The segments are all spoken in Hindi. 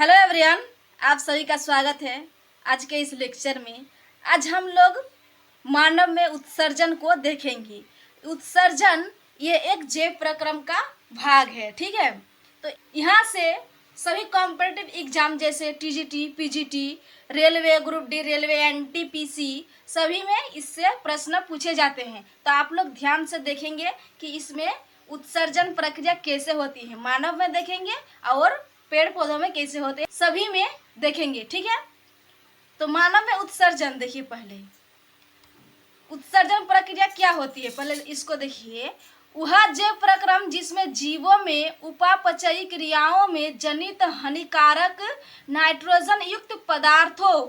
हेलो एवरीवन, आप सभी का स्वागत है आज के इस लेक्चर में। आज हम लोग मानव में उत्सर्जन को देखेंगे। उत्सर्जन ये एक जैव प्रक्रम का भाग है, ठीक है। तो यहाँ से सभी कॉम्पिटिटिव एग्जाम जैसे TGT, PGT, railway, group D railway, NTPC सभी में इससे प्रश्न पूछे जाते हैं। तो आप लोग ध्यान से देखेंगे कि इसमें उत्सर्जन प्रक्रिया कैसे होती है। मानव में देखेंगे और पेड़ पौधों में कैसे होते हैं, सभी में देखेंगे, ठीक है। तो मानव में उत्सर्जन देखिए, पहले उत्सर्जन प्रक्रिया क्या होती है पहले इसको देखिए। वह जैव प्रक्रम जिसमें जीवों में उपापचयी क्रियाओं में जनित हानिकारक नाइट्रोजन युक्त पदार्थों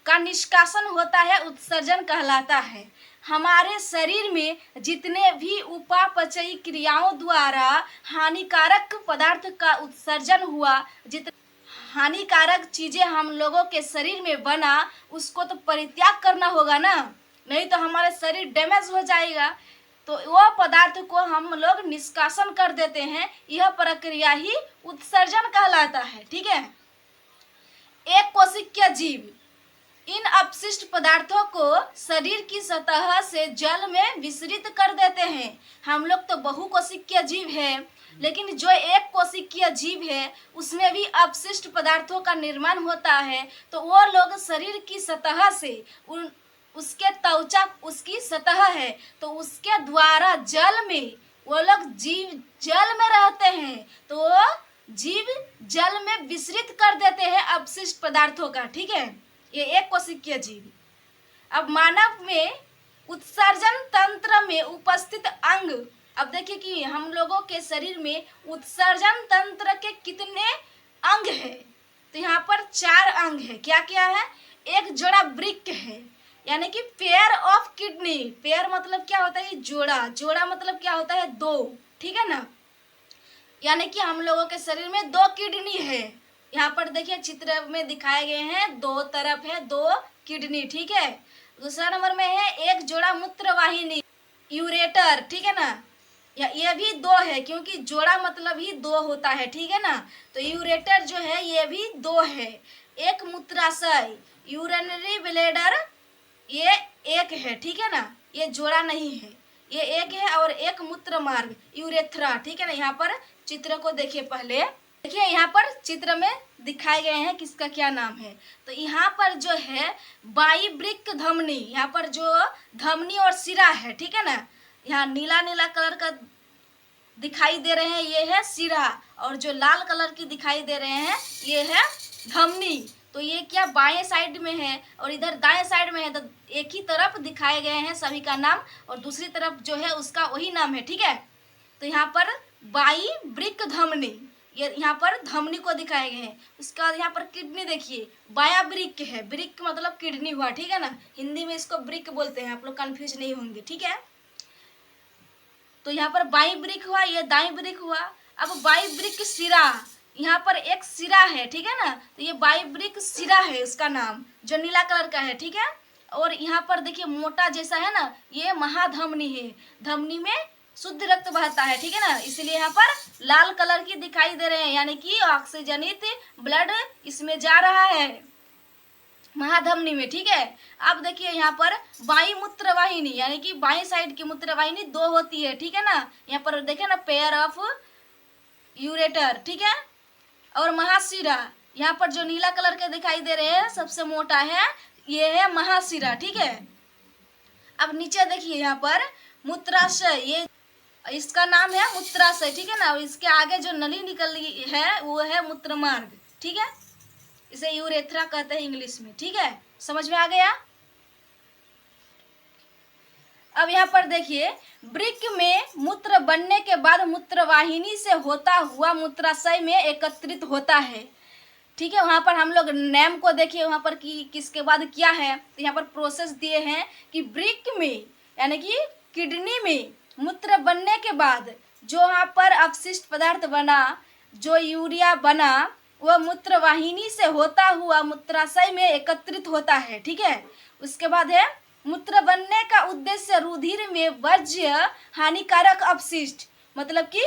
का निष्कासन होता है, उत्सर्जन कहलाता है। हमारे शरीर में जितने भी उपापचयी क्रियाओं द्वारा हानिकारक पदार्थ का उत्सर्जन हुआ, जितने हानिकारक चीजें हम लोगों के शरीर में बना, उसको तो परित्याग करना होगा ना, नहीं तो हमारा शरीर डैमेज हो जाएगा। तो वह पदार्थ को हम लोग निष्कासन कर देते हैं, यह प्रक्रिया ही उत्सर्जन कहलाता है, ठीक है। एक कोशिकीय जीव इन अपशिष्ट पदार्थों को शरीर की सतह से जल में विसरित कर देते हैं। हम लोग तो बहुकोशिकीय जीव है, लेकिन जो एक कोशिकीय जीव है उसमें भी अपशिष्ट पदार्थों का निर्माण होता है। तो वो लोग शरीर की सतह से उसके त्वचा उसकी सतह है, तो उसके द्वारा जल में वो लोग जीव जल में रहते हैं, तो वो जीव जल में विसरित कर देते हैं अपशिष्ट पदार्थों का, ठीक है। ये एक कोशिकीय जीव। अब मानव में उत्सर्जन तंत्र में उपस्थित अंग, अब देखिए कि हम लोगों के शरीर में उत्सर्जन तंत्र के कितने अंग है। तो यहाँ पर 4 अंग है। क्या क्या है? एक जोड़ा वृक्क है, यानी कि पेयर ऑफ किडनी। पेयर मतलब क्या होता है? जोड़ा। जोड़ा मतलब क्या होता है? 2, ठीक है ना। यानी कि हम लोगों के शरीर में 2 किडनी है। यहाँ पर देखिए चित्र में दिखाए गए हैं, 2 तरफ है 2 किडनी, ठीक है। दूसरा नंबर में है एक जोड़ा मूत्रवाहिनी, यूरेटर, ठीक है ना। ये भी 2 है, क्योंकि जोड़ा मतलब ही 2 होता है, ठीक है ना। तो यूरेटर जो है ये भी 2 है। एक मूत्राशय, यूरिनरी ब्लैडर, ये 1 है, ठीक है ना। ये जोड़ा नहीं है, ये 1 है। और एक मूत्र मार्ग, यूरेथ्रा, ठीक है ना। यहाँ पर चित्र को देखिए, पहले देखिए यहाँ पर चित्र में दिखाए गए हैं किसका क्या नाम है। तो यहाँ पर जो है वायुवृक्क धमनी, यहाँ पर जो धमनी और सिरा है, ठीक है ना। यहाँ नीला नीला कलर का दिखाई दे रहे हैं, ये है सिरा, और जो लाल कलर की दिखाई दे रहे हैं ये है धमनी। तो ये क्या बाएं साइड में है और इधर दाएं साइड में है, तो एक ही तरफ दिखाए गए हैं सभी का नाम, और दूसरी तरफ जो है उसका वही नाम है, ठीक है। तो यहाँ पर वायुवृक्क धमनी, ये यहाँ पर धमनी को दिखाए गए हैं। उसके बाद यहाँ पर किडनी देखिए, बाया वृक्क है, वृक्क मतलब किडनी हुआ, ठीक है ना। हिंदी में इसको वृक्क बोलते हैं, आप लोग कंफ्यूज नहीं होंगे, ठीक है। तो यहाँ पर बाई वृक्क हुआ, ये दाई वृक्क हुआ। अब वाई वृक्क सिरा, यहाँ पर एक सिरा है, ठीक है ना। तो ये वाई वृक्क सिरा है उसका नाम, जो नीला कलर का है, ठीक है। और यहाँ पर देखिए मोटा जैसा है ना, ये महाधमनी है। धमनी में शुद्ध रक्त बहता है, ठीक है ना, इसलिए यहाँ पर लाल कलर की दिखाई दे रहे हैं, यानी कि ऑक्सीजनित ब्लड इसमें जा रहा है महाधमनी में, ठीक है। अब देखिए यहाँ पर बाई मूत्रवाहिनी, यानी कि बाई साइड की मूत्रवाहिनी 2 होती है, ठीक है ना। यहाँ पर देखे ना, पेयर ऑफ यूरेटर, ठीक है। और महाशिरा, यहाँ पर जो नीला कलर के दिखाई दे रहे हैं सबसे मोटा है, ये है महाशिरा, ठीक है। अब नीचे देखिए यहाँ पर मूत्राशय, ये इसका नाम है मूत्राशय, ठीक है ना। इसके आगे जो नली निकल रही है वो है मूत्रमार्ग, ठीक है। इसे यूरेथ्रा कहते हैं इंग्लिश में, ठीक है। समझ में आ गया। अब यहाँ पर देखिए वृक्क में मूत्र बनने के बाद मूत्रवाहिनी से होता हुआ मूत्राशय में एकत्रित होता है, ठीक है। वहाँ पर हम लोग नेम को देखिए, वहाँ पर कि किसके बाद क्या है। तो यहाँ पर प्रोसेस दिए हैं कि वृक्क में यानी कि किडनी में मूत्र बनने के बाद जो यहाँ पर अपशिष्ट पदार्थ बना, जो यूरिया बना, वह मूत्रवाहिनी से होता हुआ मूत्राशय में एकत्रित होता है, ठीक है। उसके बाद है मूत्र बनने का उद्देश्य रुधिर में वर्ज्य हानिकारक अपशिष्ट, मतलब कि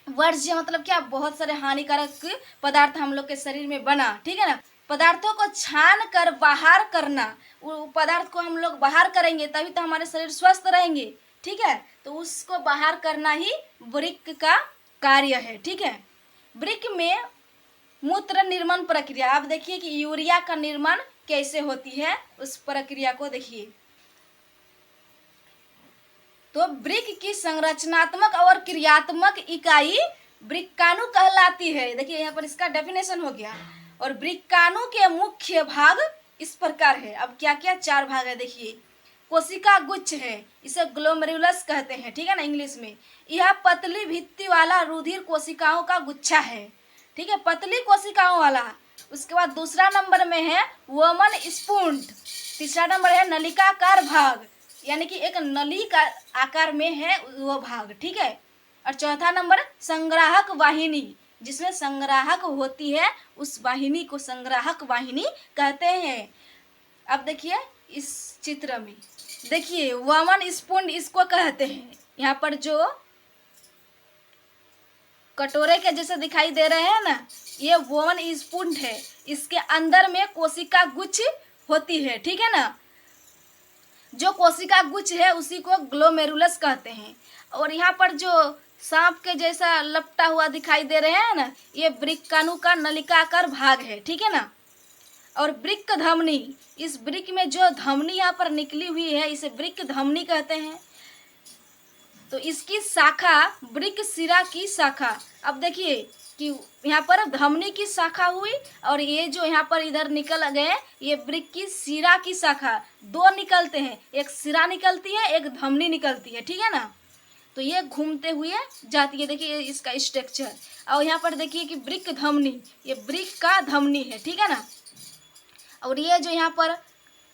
वर्ज्य मतलब क्या, बहुत सारे हानिकारक पदार्थ हम लोग के शरीर में बना, ठीक है ना। पदार्थों को छान कर बाहर करना, वो पदार्थ को हम लोग बाहर करेंगे तभी तो हमारे शरीर स्वस्थ रहेंगे, ठीक है। तो उसको बाहर करना ही वृक्क का कार्य है, ठीक है। वृक्क में मूत्र निर्माण प्रक्रिया, आप देखिए कि यूरिया का निर्माण कैसे होती है, उस प्रक्रिया को देखिए। तो वृक्क की संरचनात्मक और क्रियात्मक इकाई वृक्काणु कहलाती है। देखिए यहाँ पर इसका डेफिनेशन हो गया। और वृक्काणु के मुख्य भाग इस प्रकार है। अब क्या क्या 4 भाग है देखिए। कोशिका गुच्छ है, इसे ग्लोमेरुलस कहते हैं, ठीक है ना इंग्लिश में। यह पतली भित्ति वाला रुधिर कोशिकाओं का गुच्छा है, ठीक है, पतली कोशिकाओं वाला। उसके बाद दूसरा नंबर में है वोमन स्पूंड। तीसरा नंबर है नलिकाकार भाग, यानी कि एक नली का आकार में है वो भाग, ठीक है। और चौथा नंबर संग्राहक वाहिनी, जिसमें संग्राहक होती है उस वाहिनी को संग्राहक वाहिनी कहते हैं। अब देखिए इस चित्र में, देखिए वोमन स्पूंड इसको कहते हैं। यहाँ पर जो कटोरे के जैसे दिखाई दे रहे हैं ना, ये वोमन स्पूंड है। इसके अंदर में कोशिका गुच्छ होती है, ठीक है ना। जो कोशिका गुच्छ है उसी को ग्लोमेरुलस कहते हैं। और यहाँ पर जो सांप के जैसा लपटा हुआ दिखाई दे रहे हैं ना, ये वृक्काणु का नलिकाकार भाग है, ठीक है ना। और वृक्क धमनी, इस वृक्क में जो धमनी यहाँ पर निकली हुई है इसे वृक्क धमनी कहते हैं। तो इसकी शाखा वृक्क शिरा की शाखा। अब देखिए कि यहाँ पर धमनी की शाखा हुई और ये जो यहाँ पर इधर निकल गए ये वृक्क की शिरा की शाखा। 2 निकलते हैं, एक शिरा निकलती है, एक धमनी निकलती है, ठीक है ना। तो ये घूमते हुए जाती है, देखिए इसका स्ट्रक्चर। और यहाँ पर देखिए कि वृक्क धमनी, ये वृक्क का धमनी है, ठीक है ना। और ये जो यहाँ पर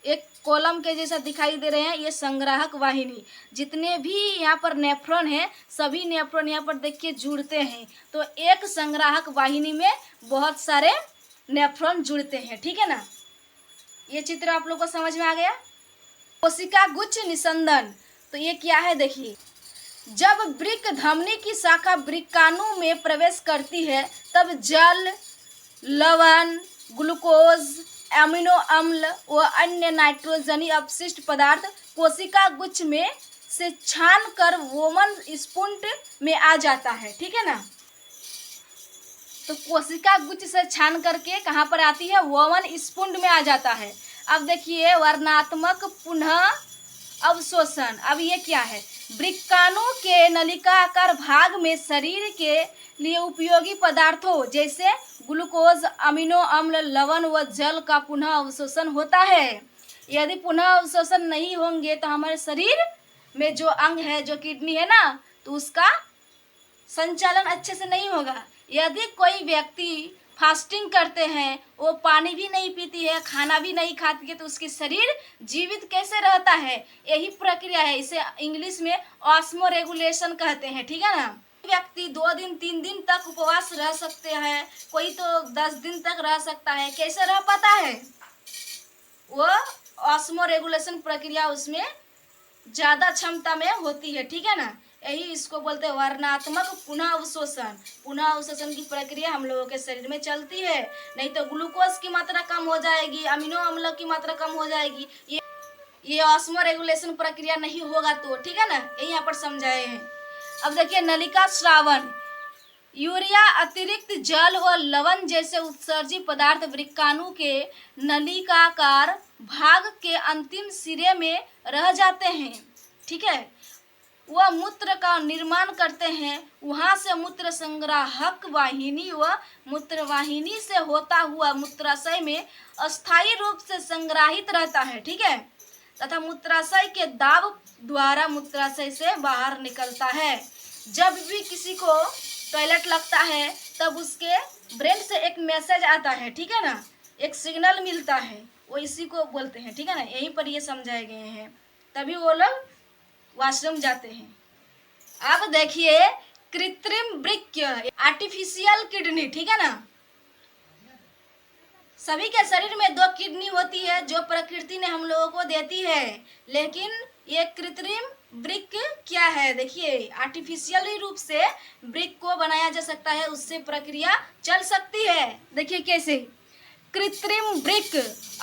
एक कॉलम के जैसा दिखाई दे रहे हैं ये संग्राहक वाहिनी। जितने भी यहाँ पर नेफ्रॉन है सभी नेफ्रॉन यहाँ पर देखिए जुड़ते हैं। तो एक संग्राहक वाहिनी में बहुत सारे नेफ्रॉन जुड़ते हैं, ठीक है ना। ये चित्र आप लोग को समझ में आ गया। कोशिका गुच्छ निस्संदन, तो ये क्या है देखिए। जब वृक्क धमनी की शाखा वृक्काणु में प्रवेश करती है तब जल, लवण, ग्लूकोज, एमिनो अम्ल व अन्य नाइट्रोजनी अपशिष्ट पदार्थ कोशिका गुच्छ में से छान कर वोमन स्पूंड में आ जाता है, ठीक है ना। तो कोशिका गुच्छ से छान करके कहाँ पर आती है, वोमन स्पूंड में आ जाता है। अब देखिए वर्णात्मक पुनः अवशोषण। अब ये क्या है, वृक्काणु के नलिकाकार भाग में शरीर के लिए उपयोगी पदार्थों जैसे ग्लूकोज, अमीनो अम्ल, लवण व जल का पुनः अवशोषण होता है। यदि पुनः अवशोषण नहीं होंगे तो हमारे शरीर में जो अंग है, जो किडनी है ना, तो उसका संचालन अच्छे से नहीं होगा। यदि कोई व्यक्ति फास्टिंग करते हैं, वो पानी भी नहीं पीती है, खाना भी नहीं खाती है, तो उसकी शरीर जीवित कैसे रहता है, यही प्रक्रिया है। इसे इंग्लिश में ऑस्मो रेगुलेशन कहते हैं, ठीक है ना। व्यक्ति 2 दिन 3 दिन तक उपवास रह सकते हैं, कोई तो 10 दिन तक रह सकता है। कैसे रह पाता है, वो ऑस्मो रेगुलेशन प्रक्रिया उसमें ज़्यादा क्षमता में होती है, ठीक है ना। यही इसको बोलते हैं वर्णात्मक पुनः अवशोषण। पुनः अवशोषण की प्रक्रिया हम लोगों के शरीर में चलती है, नहीं तो ग्लूकोज की मात्रा कम हो जाएगी, अमीनो अम्ल की मात्रा कम हो जाएगी। ये ऑस्मो रेगुलेशन प्रक्रिया नहीं होगा तो, ठीक है ना, यही यहाँ पर समझाए हैं। अब देखिए नलिका स्रावन। यूरिया अतिरिक्त जल और लवण जैसे उत्सर्जित पदार्थ वृक्काणु के नलिकाकार भाग के अंतिम सिरे में रह जाते हैं, ठीक है। वह मूत्र का निर्माण करते हैं। वहां से मूत्र संग्राहक वाहिनी व मूत्रवाहिनी से होता हुआ मूत्राशय में अस्थायी रूप से संग्रहित रहता है, ठीक है, तथा मूत्राशय के दाब द्वारा मूत्राशय से बाहर निकलता है। जब भी किसी को टॉयलेट लगता है तब उसके ब्रेन से एक मैसेज आता है, ठीक है ना, एक सिग्नल मिलता है, वो इसी को बोलते हैं, ठीक है ना। यहीं पर ये समझाए गए हैं, तभी वो लोग वॉशरूम जाते हैं। अब देखिए कृत्रिम वृक्क, आर्टिफिशियल किडनी, ठीक है ना। सभी के शरीर में 2 किडनी होती है जो प्रकृति ने हम लोगों को देती है, लेकिन ये कृत्रिम ब्रिक क्या है? देखिए, आर्टिफिशियली रूप से ब्रिक को बनाया जा सकता है, उससे प्रक्रिया चल सकती है। देखिए कैसे, कृत्रिम ब्रिक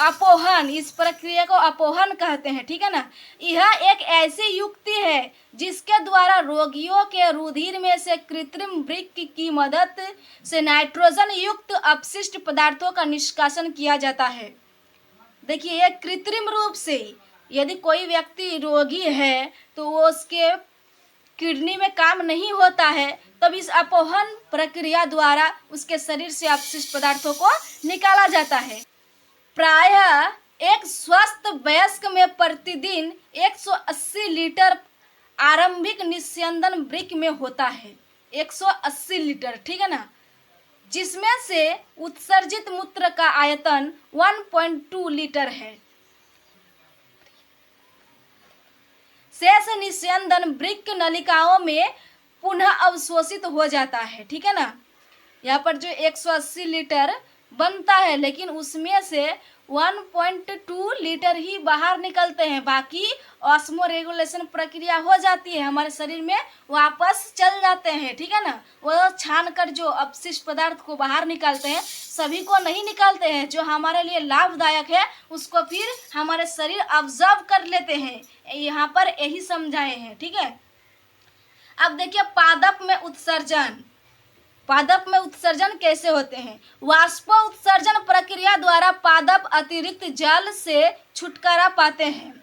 अपोहन, इस प्रक्रिया को अपोहन कहते हैं, ठीक है ना। यह एक ऐसी युक्ति है जिसके द्वारा रोगियों के रुधिर में से कृत्रिम ब्रिक की मदद से नाइट्रोजन युक्त अपशिष्ट पदार्थों का निष्कासन किया जाता है। देखिए, ये कृत्रिम रूप से, यदि कोई व्यक्ति रोगी है तो वो उसके किडनी में काम नहीं होता है, तब इस अपोहन प्रक्रिया द्वारा उसके शरीर से अपशिष्ट पदार्थों को निकाला जाता है। प्रायः एक स्वस्थ वयस्क में प्रतिदिन 180 लीटर आरंभिक निस्यंदन ब्रिक में होता है। 180 लीटर, ठीक है ना, जिसमें से उत्सर्जित मूत्र का आयतन 1.2 लीटर है। शेष निस्यंदन ब्रिक नलिकाओं में पुनः अवशोषित हो जाता है, ठीक है ना। यहाँ पर जो 180 लीटर बनता है, लेकिन उसमें से 1.2 लीटर ही बाहर निकलते हैं, बाकी ऑस्मो रेगुलेशन प्रक्रिया हो जाती है, हमारे शरीर में वापस चल जाते हैं, ठीक है ना। वो छान कर जो अपशिष्ट पदार्थ को बाहर निकालते हैं, सभी को नहीं निकालते हैं, जो हमारे लिए लाभदायक है उसको फिर हमारे शरीर ऑब्जर्व कर लेते हैं। यहाँ पर यही समझाए हैं, ठीक है। अब देखिए, पादप में उत्सर्जन। पादप में उत्सर्जन कैसे होते हैं? वाष्प उत्सर्जन प्रक्रिया द्वारा पादप अतिरिक्त जल से छुटकारा पाते हैं।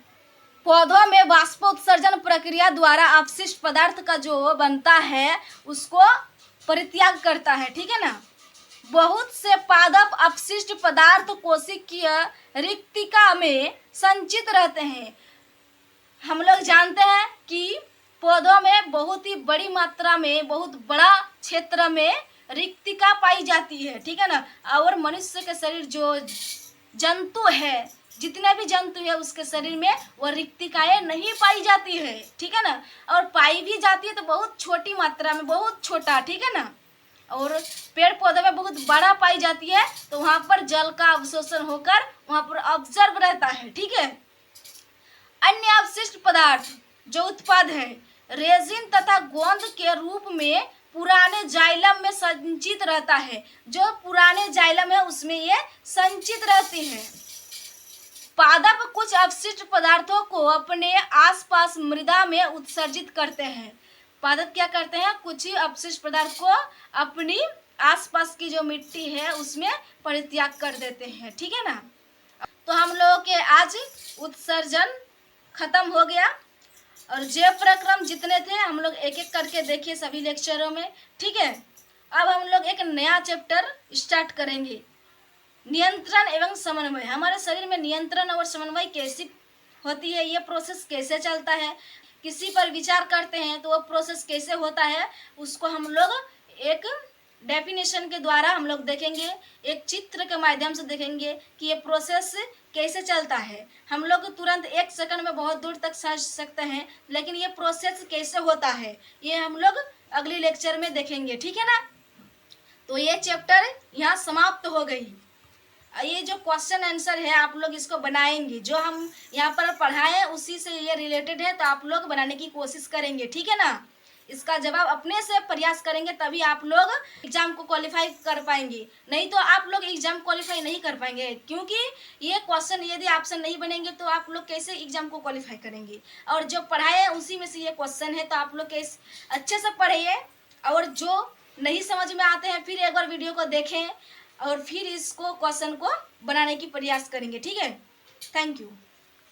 पौधों में वाष्प उत्सर्जन प्रक्रिया द्वारा अपशिष्ट पदार्थ का जो बनता है उसको परित्याग करता है, ठीक है ना। बहुत से पादप अपशिष्ट पदार्थ कोशिकीय रिक्तिका में संचित रहते हैं। हम लोग जानते हैं कि पौधों में बहुत ही बड़ी मात्रा में, बहुत बड़ा क्षेत्र में रिक्तिका पाई जाती है, ठीक है ना। और मनुष्य के शरीर जो जंतु है, जितने भी जंतु है उसके शरीर में वो रिक्तिकाएं नहीं पाई जाती है, ठीक है ना। और पाई भी जाती है तो बहुत छोटी मात्रा में, बहुत छोटा, ठीक है ना। और पेड़ पौधे में बहुत बड़ा पाई जाती है तो वहाँ पर जल का अवशोषण होकर वहाँ पर ऑब्जर्व रहता है, ठीक है। अन्य अपशिष्ट पदार्थ जो उत्पाद है रेजिन तथा गोंद के रूप में पुराने जाइलम में संचित रहता है। जो पुराने जाइलम है उसमें ये संचित रहती है। पादप कुछ अपशिष्ट पदार्थों को अपने आसपास मृदा में उत्सर्जित करते हैं। पादप क्या करते हैं? कुछ ही अपशिष्ट पदार्थ को अपनी आसपास की जो मिट्टी है उसमें परित्याग कर देते हैं, ठीक है ना। तो हम लोगों के आज उत्सर्जन खत्म हो गया और जैव प्रक्रम जितने थे हम लोग एक एक करके देखिए सभी लेक्चरों में, ठीक है। अब हम लोग एक नया चैप्टर स्टार्ट करेंगे, नियंत्रण एवं समन्वय। हमारे शरीर में नियंत्रण और समन्वय कैसी होती है, ये प्रोसेस कैसे चलता है, किसी पर विचार करते हैं तो वो प्रोसेस कैसे होता है, उसको हम लोग एक डेफिनेशन के द्वारा हम लोग देखेंगे, एक चित्र के माध्यम से देखेंगे कि ये प्रोसेस कैसे चलता है। हम लोग तुरंत 1 सेकंड में बहुत दूर तक समझ सकते हैं, लेकिन ये प्रोसेस कैसे होता है ये हम लोग अगली लेक्चर में देखेंगे, ठीक है ना। तो ये चैप्टर यहाँ समाप्त हो गई। ये जो क्वेश्चन आंसर है आप लोग इसको बनाएंगे, जो हम यहाँ पर पढ़ाएं उसी से ये रिलेटेड है, तो आप लोग बनाने की कोशिश करेंगे, ठीक है ना। इसका जवाब अपने से प्रयास करेंगे तभी आप लोग एग्जाम को क्वालिफाई कर पाएंगे, नहीं तो आप लोग एग्जाम क्वालिफाई नहीं कर पाएंगे, क्योंकि ये क्वेश्चन यदि आपसे नहीं बनेंगे तो आप लोग कैसे एग्जाम को क्वालिफाई करेंगे। और जो पढ़ाए हैं उसी में से ये क्वेश्चन है, तो आप लोग कैसे अच्छे से पढ़िए, और जो नहीं समझ में आते हैं फिर एक बार वीडियो को देखें और फिर इसको क्वेश्चन को बनाने की प्रयास करेंगे, ठीक है। Thank you.